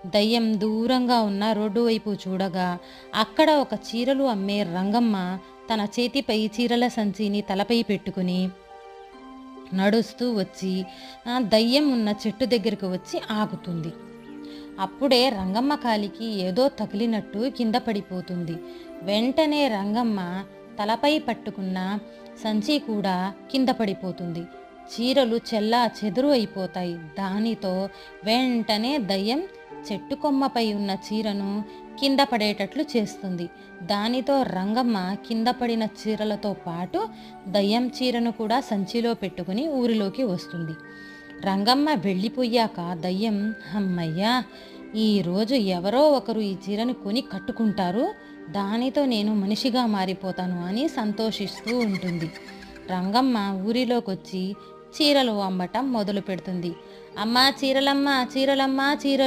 దయ్యం దూరంగా ఉన్న రోడ్డు వైపు చూడగా అక్కడ ఒక చీరలు అమ్మే రంగమ్మ తన చేతిపై చీరల సంచిని తలపై పెట్టుకుని నడుస్తూ వచ్చి ఆ దయ్యం ఉన్న చెట్టు దగ్గరకు వచ్చి ఆగుతుంది. అప్పుడే రంగమ్మ కాలికి ఏదో తగిలినట్టు కింద పడిపోతుంది. వెంటనే రంగమ్మ తలపై పట్టుకున్న సంచి కూడా కింద పడిపోతుంది. చీరలు చెల్లా చెదురు అయిపోతాయి. దానితో వెంటనే దయ్యం చెట్టు కొమ్మపై ఉన్న చీరను కింద పడేటట్లు చేస్తుంది. దానితో రంగమ్మ కింద పడిన చీరలతో పాటు దయ్యం చీరను కూడా సంచిలో పెట్టుకుని ఊరిలోకి వస్తుంది. రంగమ్మ వెళ్ళిపోయాక దయ్యం, అమ్మయ్యా, ఈరోజు ఎవరో ఒకరు ఈ చీరను కొని కట్టుకుంటారు, దానితో నేను మనిషిగా మారిపోతాను అని సంతోషిస్తూ ఉంటుంది. రంగమ్మ ఊరిలోకొచ్చి చీరలు అమ్మటం మొదలు పెడుతుంది. అమ్మా చీరలమ్మ, చీరలమ్మ, చీరలు